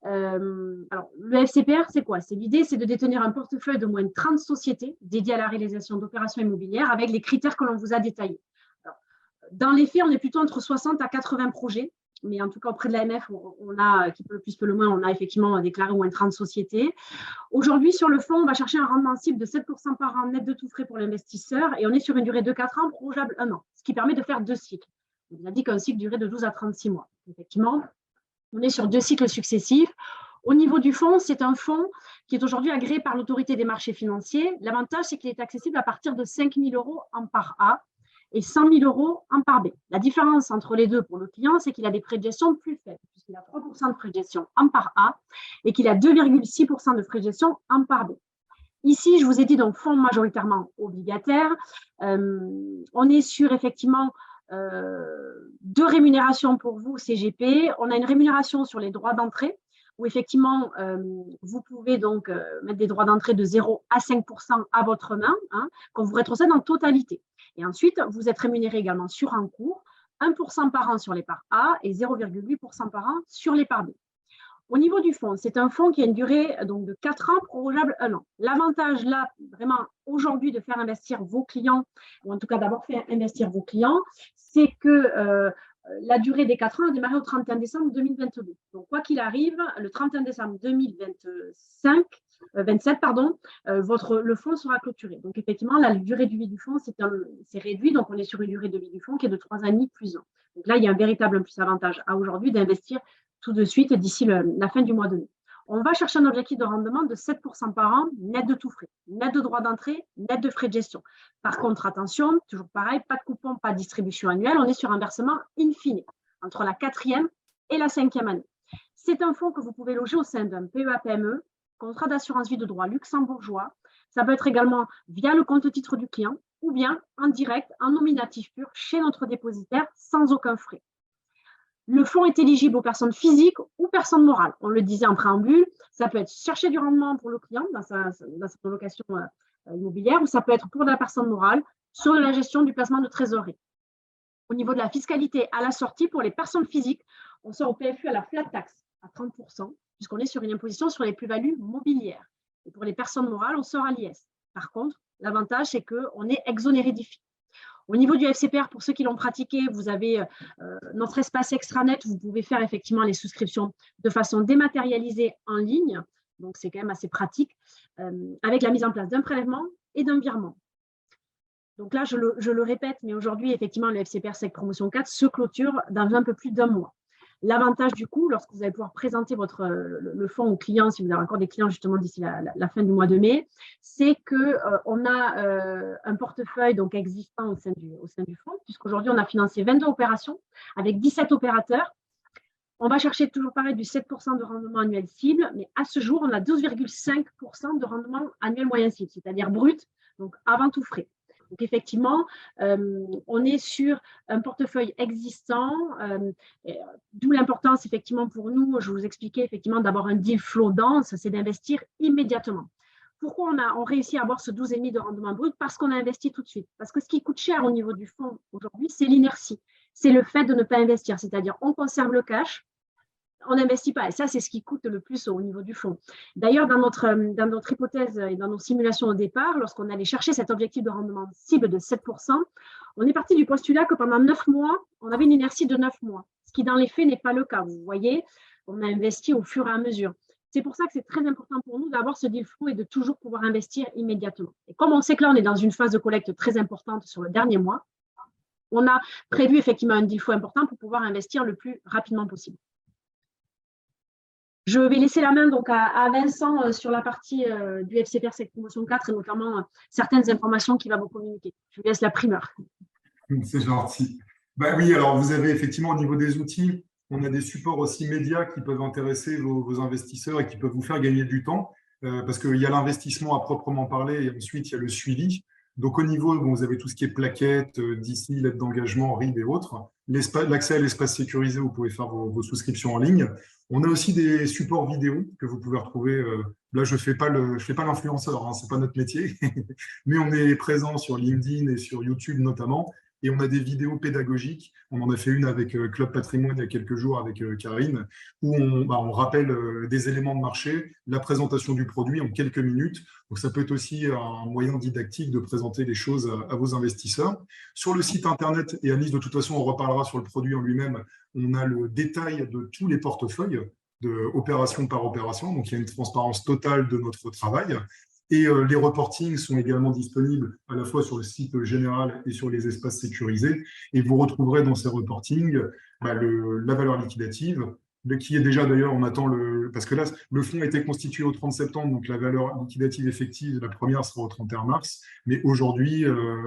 Alors, le FCPR, c'est quoi? L'idée, c'est de détenir un portefeuille de moins de 30 sociétés dédiées à la réalisation d'opérations immobilières avec les critères que l'on vous a détaillés. Alors, dans les faits, on est plutôt entre 60 à 80 projets, mais en tout cas, auprès de l'AMF, on a, qui peut le plus, peut le moins, on a effectivement déclaré au moins 30 sociétés. Aujourd'hui, sur le fonds, on va chercher un rendement cible de 7% par an net de tout frais pour l'investisseur et on est sur une durée de 4 ans, prorogeable 1 an, ce qui permet de faire 2 cycles. On a dit qu'un cycle durait de 12 à 36 mois. Effectivement, on est sur 2 cycles successifs. Au niveau du fonds, c'est un fonds qui est aujourd'hui agréé par l'autorité des marchés financiers. L'avantage, c'est qu'il est accessible à partir de 5 000 € en part A et 100 000 € en part B. La différence entre les deux pour le client, c'est qu'il a des frais de gestion plus faibles, puisqu'il a 3% de frais de gestion en part A et qu'il a 2,6% de frais de gestion en part B. Ici, je vous ai dit donc fonds majoritairement obligataires. On est sur effectivement 2 rémunérations pour vous, CGP. On a une rémunération sur les droits d'entrée, où effectivement, vous pouvez donc mettre des droits d'entrée de 0 à 5% à votre main, hein, qu'on vous rétrocède en totalité. Et ensuite, vous êtes rémunéré également sur un cours, 1% par an sur les parts A et 0,8% par an sur les parts B. Au niveau du fonds, c'est un fonds qui a une durée donc, de 4 ans, prorogeable 1 an. L'avantage là, vraiment, aujourd'hui, de faire investir vos clients, ou en tout cas d'avoir fait investir vos clients, c'est que la durée des 4 ans a démarré au 31 décembre 2022. Donc, quoi qu'il arrive, le 31 décembre 2027, le fonds sera clôturé. Donc, effectivement, la durée de vie du fonds, c'est réduit. Donc, on est sur une durée de vie du fonds qui est de 3 ans et demi plus 1. Donc là, il y a un véritable plus avantage à aujourd'hui d'investir tout de suite d'ici la fin du mois de mai. On va chercher un objectif de rendement de 7% par an, net de tout frais, net de droits d'entrée, net de frais de gestion. Par contre, attention, toujours pareil, pas de coupon, pas de distribution annuelle, on est sur un versement in fine, entre la 4e et la 5e année. C'est un fonds que vous pouvez loger au sein d'un PEA-PME, contrat d'assurance vie de droit luxembourgeois. Ça peut être également via le compte-titre du client ou bien en direct, en nominatif pur, chez notre dépositaire, sans aucun frais. Le fonds est éligible aux personnes physiques ou personnes morales. On le disait en préambule, ça peut être chercher du rendement pour le client dans sa location immobilière ou ça peut être pour la personne morale sur la gestion du placement de trésorerie. Au niveau de la fiscalité à la sortie, pour les personnes physiques, on sort au PFU à la flat tax à 30%, puisqu'on est sur une imposition sur les plus-values mobilières. Et pour les personnes morales, on sort à l'IS. Par contre, l'avantage, c'est qu'on est exonéré d'IFI. Au niveau du FCPR, pour ceux qui l'ont pratiqué, vous avez notre espace extranet. Vous pouvez faire effectivement les souscriptions de façon dématérialisée en ligne. Donc, c'est quand même assez pratique, avec la mise en place d'un prélèvement et d'un virement. Donc là, je le répète, mais aujourd'hui, effectivement, le FCPR Select Promotion 4 se clôture dans un peu plus d'un mois. L'avantage du coup, lorsque vous allez pouvoir présenter le fonds aux clients, si vous avez encore des clients justement d'ici la fin du mois de mai, c'est qu'on a un portefeuille donc existant au sein du fonds, puisqu'aujourd'hui, on a financé 22 opérations avec 17 opérateurs. On va chercher toujours pareil du 7% de rendement annuel cible, mais à ce jour, on a 12,5% de rendement annuel moyen cible, c'est-à-dire brut, donc avant tout frais. Donc, effectivement, on est sur un portefeuille existant, d'où l'importance, effectivement, pour nous, je vous expliquais, effectivement, d'avoir un deal flow dense, c'est d'investir immédiatement. Il pourquoi on réussit à avoir ce 12,5 de rendement brut? Parce qu'on a investi tout de suite. Parce que ce qui coûte cher au niveau du fonds aujourd'hui, c'est l'inertie. C'est le fait de ne pas investir. C'est-à-dire, on conserve le cash, on n'investit pas. Et ça, c'est ce qui coûte le plus au niveau du fonds. D'ailleurs, dans notre hypothèse et dans nos simulations au départ, lorsqu'on allait chercher cet objectif de rendement cible de 7%, on est parti du postulat que pendant 9 mois, on avait une inertie de 9 mois. Ce qui, dans les faits, n'est pas le cas. Vous voyez, on a investi au fur et à mesure. C'est pour ça que c'est très important pour nous d'avoir ce deal flow et de toujours pouvoir investir immédiatement. Et comme on sait que là, on est dans une phase de collecte très importante sur le dernier mois, on a prévu effectivement un deal flow important pour pouvoir investir le plus rapidement possible. Je vais laisser la main donc à Vincent sur la partie du FCPR Sec Promotion 4 et notamment certaines informations qu'il va vous communiquer. Je vous laisse la primeur. C'est gentil. Bah oui, alors vous avez effectivement au niveau des outils, on a des supports aussi médias qui peuvent intéresser vos investisseurs et qui peuvent vous faire gagner du temps parce qu'il y a l'investissement à proprement parler et ensuite il y a le suivi. Donc au niveau, bon, vous avez tout ce qui est plaquettes, d'ici, lettres d'engagement, RIB et autres. L'accès à l'espace sécurisé, vous pouvez faire vos souscriptions en ligne. On a aussi des supports vidéo que vous pouvez retrouver. Là, je fais pas l'influenceur, hein, c'est pas notre métier, mais on est présent sur LinkedIn et sur YouTube notamment. Et on a des vidéos pédagogiques. On en a fait une avec Club Patrimoine il y a quelques jours avec Karine, où on rappelle des éléments de marché, la présentation du produit en quelques minutes. Donc, ça peut être aussi un moyen didactique de présenter les choses à vos investisseurs. Sur le site Internet, et Anis, de toute façon, on reparlera sur le produit en lui-même, on a le détail de tous les portefeuilles, opération par opération. Donc, il y a une transparence totale de notre travail. Et les reportings sont également disponibles à la fois sur le site général et sur les espaces sécurisés. Et vous retrouverez dans ces reportings la valeur liquidative, qui est déjà d'ailleurs, on attend parce que là, le fonds a été constitué au 30 septembre, donc la valeur liquidative effective, la première sera au 31 mars. Mais aujourd'hui,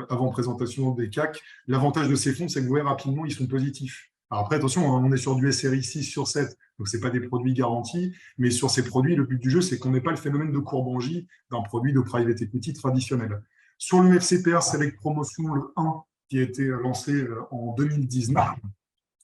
avant présentation des CAC, l'avantage de ces fonds, c'est que vous voyez rapidement, ils sont positifs. Alors après, attention, on est sur du SRI 6/7, donc ce n'est pas des produits garantis, mais sur ces produits, le but du jeu, c'est qu'on n'ait pas le phénomène de courbe-en-J d'un produit de private equity traditionnel. Sur le FCPR Select Promotion, le 1, qui a été lancé en 2019,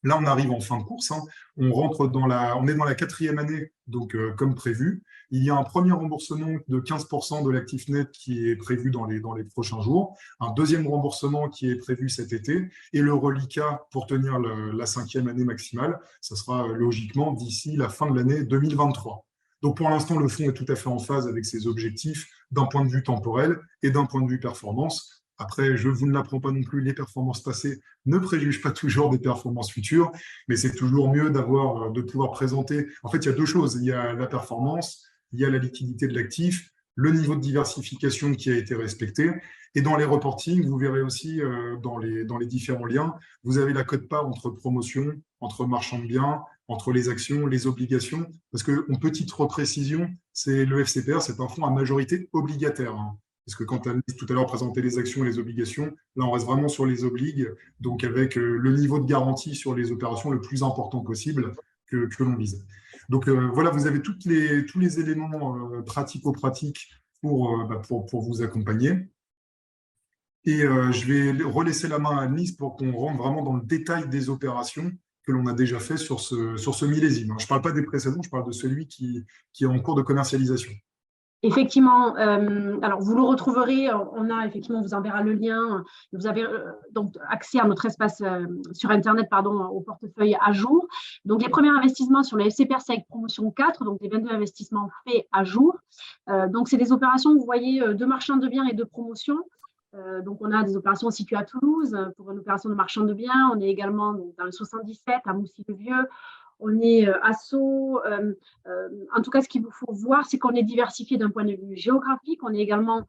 là, on arrive en fin de course. Hein. On est dans la 4e année, donc comme prévu. Il y a un premier remboursement de 15% de l'actif net qui est prévu dans les prochains jours. Un deuxième remboursement qui est prévu cet été. Et le reliquat pour tenir la 5e année maximale, ça sera logiquement d'ici la fin de l'année 2023. Donc pour l'instant, le fonds est tout à fait en phase avec ses objectifs d'un point de vue temporel et d'un point de vue performance. Après, je vous ne l'apprends pas non plus, les performances passées ne préjugent pas toujours des performances futures, mais c'est toujours mieux de pouvoir présenter. En fait, il y a deux choses. Il y a la performance, il y a la liquidité de l'actif, le niveau de diversification qui a été respecté. Et dans les reportings, vous verrez aussi dans les différents liens, vous avez la quote-part entre promotion, entre marchand de biens, entre les actions, les obligations. Parce qu'en petite reprécision, le FCPR, c'est un fonds à majorité obligataire. Hein. Parce que quand Anne tout à l'heure présentait les actions et les obligations, là on reste vraiment sur les obligues, donc avec le niveau de garantie sur les opérations le plus important possible que l'on vise. Donc voilà, vous avez tous les éléments pratico-pratiques pour vous accompagner. Et je vais relaisser la main à Anne-Lise pour qu'on rentre vraiment dans le détail des opérations que l'on a déjà fait sur ce millésime. Je ne parle pas des précédents, je parle de celui qui est en cours de commercialisation. Effectivement, alors vous le retrouverez, on vous enverra le lien, vous avez donc accès à notre espace sur Internet, au portefeuille à jour. Donc les premiers investissements sur le FCPR Select Promotion 4, donc les 22 investissements faits à jour. Donc c'est des opérations, vous voyez, de marchand de biens et de promotion. Donc on a des opérations situées à Toulouse pour une opération de marchand de biens. On est également donc, dans le 77 à Moussy-le-Vieux. On est à Sceaux. En tout cas, ce qu'il vous faut voir, c'est qu'on est diversifié d'un point de vue géographique. On est également,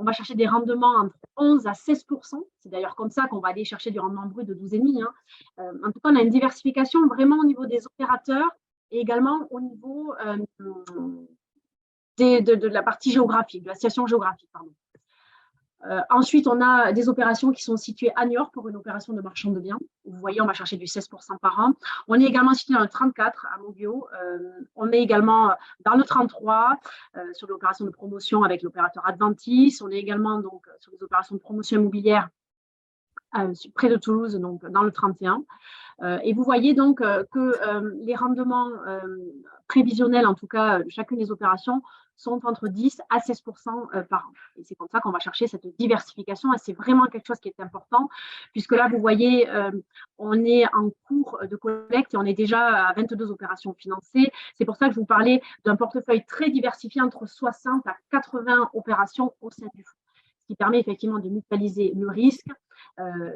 on va chercher des rendements entre 11 à 16%. C'est d'ailleurs comme ça qu'on va aller chercher du rendement brut de 12,5. Hein. En tout cas, on a une diversification vraiment au niveau des opérateurs et également au niveau de la partie géographique, de la situation géographique. Ensuite, on a des opérations qui sont situées à Niort pour une opération de marchand de biens. Vous voyez, on va chercher du 16% par an. On est également situé dans le 34 à Moguio. On est également dans le 33 sur l'opération de promotion avec l'opérateur Adventis. On est également donc, sur les opérations de promotion immobilière près de Toulouse, donc dans le 31. Et vous voyez donc que les rendements prévisionnels, en tout cas, de chacune des opérations, sont entre 10 à 16% par an. Et c'est comme ça qu'on va chercher cette diversification. Et c'est vraiment quelque chose qui est important, puisque là, vous voyez, on est en cours de collecte et on est déjà à 22 opérations financées. C'est pour ça que je vous parlais d'un portefeuille très diversifié entre 60 à 80 opérations au sein du fonds, ce qui permet effectivement de mutualiser le risque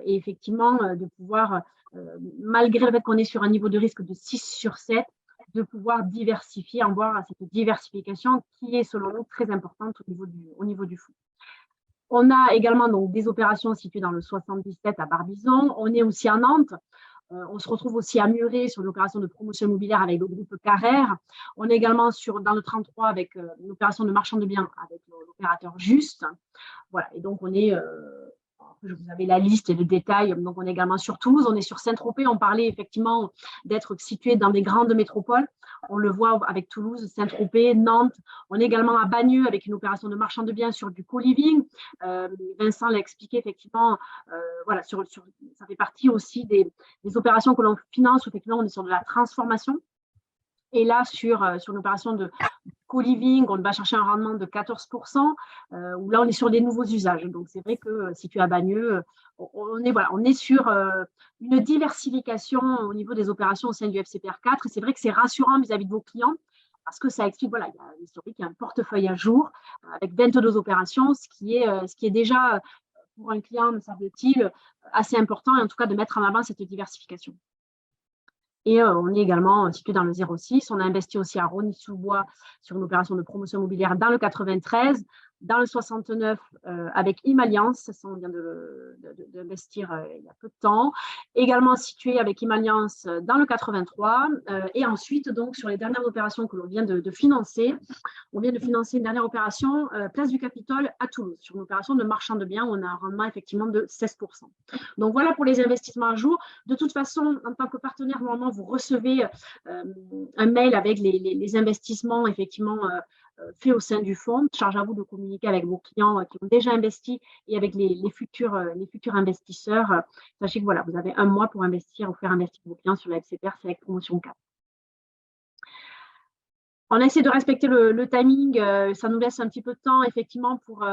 et effectivement de pouvoir, malgré le fait qu'on est sur un niveau de risque de 6 sur 7, de pouvoir diversifier, en voir cette diversification qui est selon nous très importante au niveau du fonds. On a également donc des opérations situées dans le 77 à Barbizon. On est aussi à Nantes. On se retrouve aussi à Muret sur une opération de promotion immobilière avec le groupe Carrère. On est également dans le 33 avec une opération de marchand de biens avec l'opérateur Juste. Voilà, et donc on est... vous avez la liste et le détail. Donc, on est également sur Toulouse, on est sur Saint-Tropez. On parlait effectivement d'être situé dans des grandes métropoles. On le voit avec Toulouse, Saint-Tropez, Nantes. On est également à Bagneux avec une opération de marchand de biens sur du co-living. Vincent l'a expliqué effectivement. Voilà, ça fait partie aussi des opérations que l'on finance où effectivement on est sur de la transformation. Et là, sur une opération de co-living, on va chercher un rendement de 14%, où là, on est sur des nouveaux usages. Donc, c'est vrai que situé à Bagneux, on est sur une diversification au niveau des opérations au sein du FCPR4. Et c'est vrai que c'est rassurant vis-à-vis de vos clients parce que ça explique, voilà, il y a l'historique, il y a un portefeuille à jour avec 22 opérations, ce qui est déjà, pour un client, me semble-t-il, assez important, et en tout cas de mettre en avant cette diversification. Et on est également situé dans le 06. On a investi aussi à Rosny-sous-Bois sur une opération de promotion immobilière dans le 93, dans le 69 avec Imalliance. Ça, on vient d'investir il y a peu de temps. Également situé avec Imalliance dans le 83. Et ensuite, donc, sur les dernières opérations que l'on vient de financer, on vient de financer une dernière opération, Place du Capitole à Toulouse, sur une opération de marchand de biens où on a un rendement effectivement de 16%. Donc voilà pour les investissements à jour. De toute façon, en tant que partenaire, normalement, vous recevez un mail avec les investissements effectivement faits au sein du fonds. Charge à vous de communiquer avec vos clients qui ont déjà investi et avec les futurs investisseurs. Sachez que voilà, vous avez un mois pour investir ou faire investir vos clients sur la FCPR Select Promotion 4. On essaie de respecter le timing, ça nous laisse un petit peu de temps effectivement pour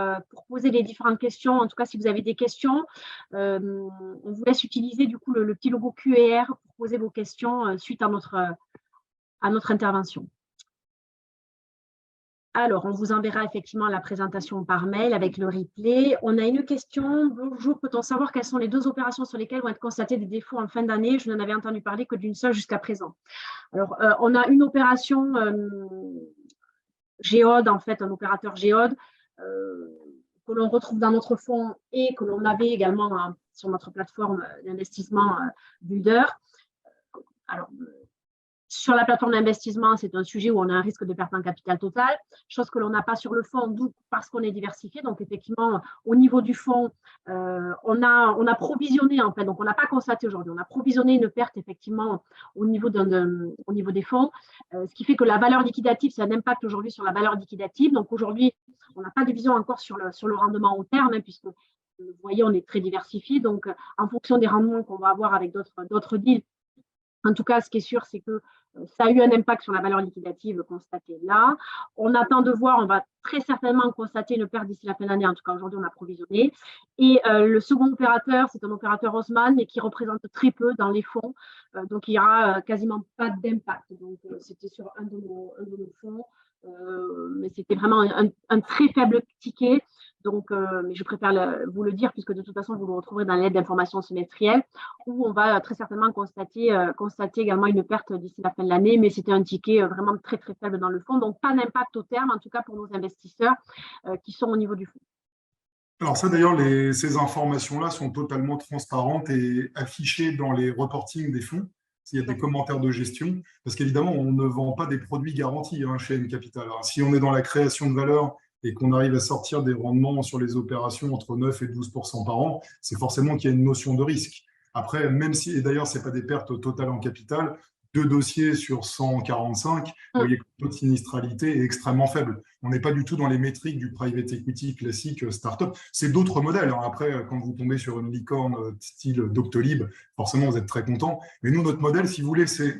poser les différentes questions. En tout cas, si vous avez des questions, on vous laisse utiliser du coup le petit logo Q&R pour poser vos questions suite à notre intervention. Alors, on vous enverra effectivement la présentation par mail avec le replay. On a une question. Bonjour, peut-on savoir quelles sont les 2 opérations sur lesquelles vont être constatés des défauts en fin d'année? Je n'en avais entendu parler que d'une seule jusqu'à présent. Alors, on a une opération Géode, en fait, un opérateur Géode que l'on retrouve dans notre fonds et que l'on avait également sur notre plateforme d'investissement Builder. Alors, sur la plateforme d'investissement, c'est un sujet où on a un risque de perte en capital total, chose que l'on n'a pas sur le fonds, d'où parce qu'on est diversifié. Donc, effectivement, au niveau du fonds, on a provisionné, en fait, donc on n'a pas constaté aujourd'hui, on a provisionné une perte, effectivement, au niveau des fonds, ce qui fait que la valeur liquidative, c'est un impact aujourd'hui sur la valeur liquidative. Donc, aujourd'hui, on n'a pas de vision encore sur le rendement au terme, hein, puisque, vous voyez, on est très diversifié. Donc, en fonction des rendements qu'on va avoir avec d'autres deals, en tout cas, ce qui est sûr, c'est que ça a eu un impact sur la valeur liquidative constatée là. On attend de voir, on va très certainement constater une perte d'ici la fin d'année. En tout cas, aujourd'hui, on a provisionné. Et le second opérateur, c'est un opérateur Haussmann et qui représente très peu dans les fonds. Donc, il n'y aura quasiment pas d'impact. Donc, c'était sur un de nos fonds. Mais c'était vraiment un très faible ticket. Donc, mais je préfère vous le dire, puisque de toute façon, vous le retrouverez dans l'aide d'information semestrielle, où on va très certainement constater également une perte d'ici la fin de l'année, mais c'était un ticket vraiment très, très faible dans le fonds. Donc, pas d'impact au terme, en tout cas pour nos investisseurs qui sont au niveau du fonds. Alors ça, d'ailleurs, ces informations-là sont totalement transparentes et affichées dans les reportings des fonds. S'il y a des commentaires de gestion, parce qu'évidemment, on ne vend pas des produits garantis chez M Capital. Alors, si on est dans la création de valeur et qu'on arrive à sortir des rendements sur les opérations entre 9 et 12% par an, c'est forcément qu'il y a une notion de risque. Après, même si, et d'ailleurs, ce n'est pas des pertes totales en capital, 2 dossiers sur 145, vous voyez que le taux de sinistralité est extrêmement faible. On n'est pas du tout dans les métriques du private equity classique start-up. C'est d'autres modèles. Après, quand vous tombez sur une licorne style Doctolib, forcément, vous êtes très content. Mais nous, notre modèle, si vous voulez, c'est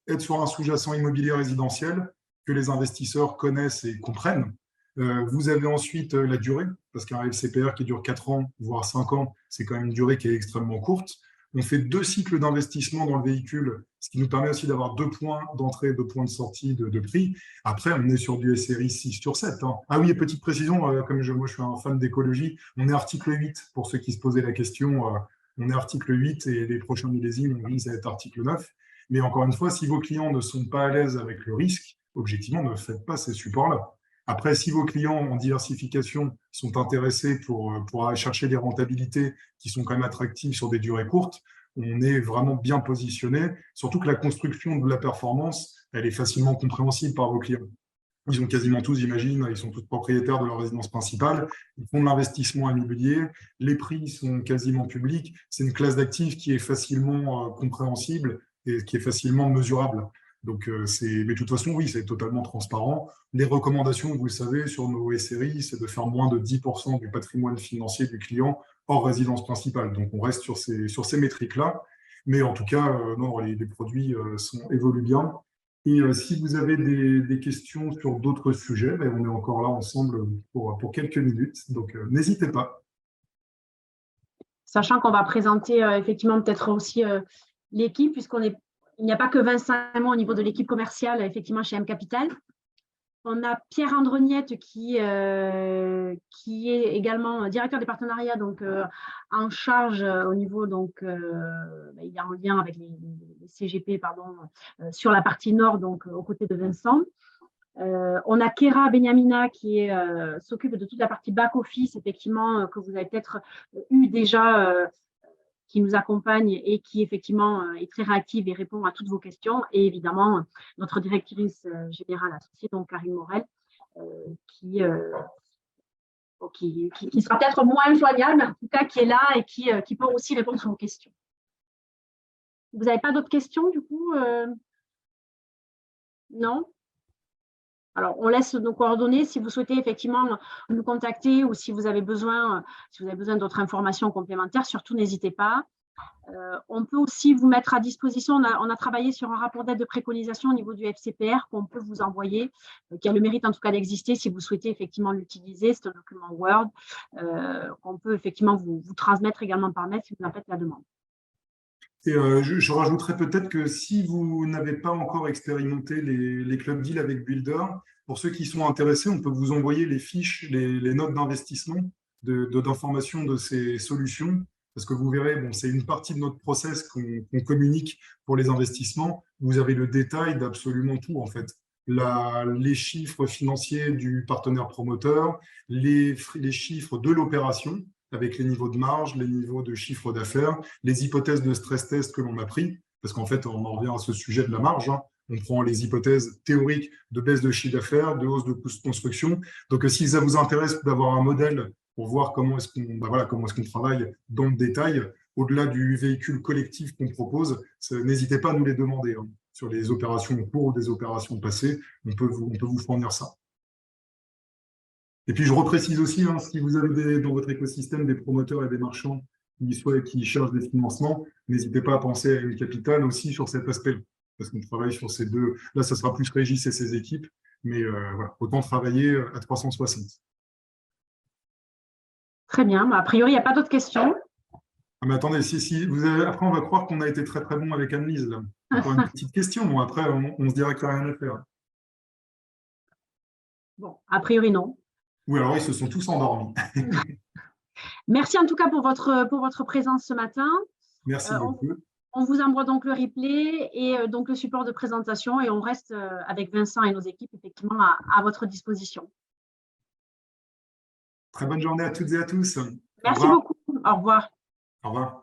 être sur un sous-jacent immobilier résidentiel que les investisseurs connaissent et comprennent. Vous avez ensuite la durée, parce qu'un FCPR qui dure 4 ans, voire 5 ans, c'est quand même une durée qui est extrêmement courte. On fait 2 cycles d'investissement dans le véhicule, ce qui nous permet aussi d'avoir 2 points d'entrée et 2 points de sortie de prix. Après, on est sur du SRI 6 sur 7. Hein. Ah oui, et petite précision, comme moi je suis un fan d'écologie, on est article 8, pour ceux qui se posaient la question. On est article 8 et les prochains millésimes, on vise à être article 9. Mais encore une fois, si vos clients ne sont pas à l'aise avec le risque, objectivement, ne faites pas ces supports-là. Après, si vos clients en diversification sont intéressés pour aller chercher des rentabilités qui sont quand même attractives sur des durées courtes, on est vraiment bien positionné, surtout que la construction de la performance, elle est facilement compréhensible par vos clients. Ils ont quasiment tous, j'imagine, ils sont tous propriétaires de leur résidence principale, ils font de l'investissement immobilier, les prix sont quasiment publics, c'est une classe d'actifs qui est facilement compréhensible et qui est facilement mesurable. Donc, mais de toute façon, oui, c'est totalement transparent. Les recommandations, vous le savez, sur nos SRI, c'est de faire moins de 10% du patrimoine financier du client hors résidence principale. Donc, on reste sur ces métriques-là. Mais en tout cas, non, les produits évoluent bien. Et si vous avez des questions sur d'autres sujets, ben, on est encore là ensemble pour quelques minutes. Donc, n'hésitez pas. Sachant qu'on va présenter effectivement peut-être aussi l'équipe, il n'y a pas que Vincent et moi au niveau de l'équipe commerciale, effectivement, chez M Capital. On a Pierre Androniette qui est également directeur des partenariats, donc en charge au niveau, donc il est en lien avec les CGP, sur la partie nord, donc aux côtés de Vincent. On a Kéra Benyamina qui s'occupe de toute la partie back-office, effectivement, que vous avez peut-être eu déjà, qui nous accompagne et qui effectivement est très réactive et répond à toutes vos questions. Et évidemment, notre directrice générale associée, donc Karine Morel, qui sera peut-être moins joignable, mais en tout cas qui est là et qui peut aussi répondre à vos questions. Vous n'avez pas d'autres questions du coup? Non? Alors, on laisse nos coordonnées si vous souhaitez effectivement nous contacter ou si vous avez besoin d'autres informations complémentaires, surtout n'hésitez pas. On peut aussi vous mettre à disposition, on a travaillé sur un rapport d'aide de préconisation au niveau du FCPR qu'on peut vous envoyer, qui a le mérite en tout cas d'exister si vous souhaitez effectivement l'utiliser. C'est un document Word qu'on peut effectivement vous transmettre également par mail si vous en faites la demande. Et je rajouterais peut-être que si vous n'avez pas encore expérimenté les club deals avec Builder, pour ceux qui sont intéressés, on peut vous envoyer les fiches, les notes d'investissement d'information de ces solutions, parce que vous verrez, bon, c'est une partie de notre process qu'on communique pour les investissements. Vous avez le détail d'absolument tout, en fait. Les chiffres financiers du partenaire promoteur, les chiffres de l'opération, avec les niveaux de marge, les niveaux de chiffre d'affaires, les hypothèses de stress test que l'on a pris, parce qu'en fait, on en revient à ce sujet de la marge. Hein. On prend les hypothèses théoriques de baisse de chiffre d'affaires, de hausse de coûts de construction. Donc, si ça vous intéresse d'avoir un modèle pour voir comment est-ce qu'on travaille dans le détail, au-delà du véhicule collectif qu'on propose, n'hésitez pas à nous les demander. Hein. Sur les opérations en cours ou des opérations passées, on peut vous fournir ça. Et puis, je reprécise aussi, hein, si vous avez dans votre écosystème des promoteurs et des marchands qui cherchent des financements, n'hésitez pas à penser à une capitale aussi sur cet aspect-là, parce qu'on travaille sur ces deux. Là, ça sera plus Régis et ses équipes, mais voilà, autant travailler à 360. Très bien. A priori, il n'y a pas d'autres questions. Ah, mais attendez, après, on va croire qu'on a été très, très bon avec Anne-Lise. Encore une petite question. Bon, après, on se dirait qu'il n'y a rien à faire. Bon, a priori, non. Oui, alors ils se sont tous endormis. Merci en tout cas pour votre présence ce matin. Merci beaucoup. On vous envoie donc le replay et donc le support de présentation et on reste avec Vincent et nos équipes effectivement à votre disposition. Très bonne journée à toutes et à tous. Merci beaucoup. Au revoir. Au revoir.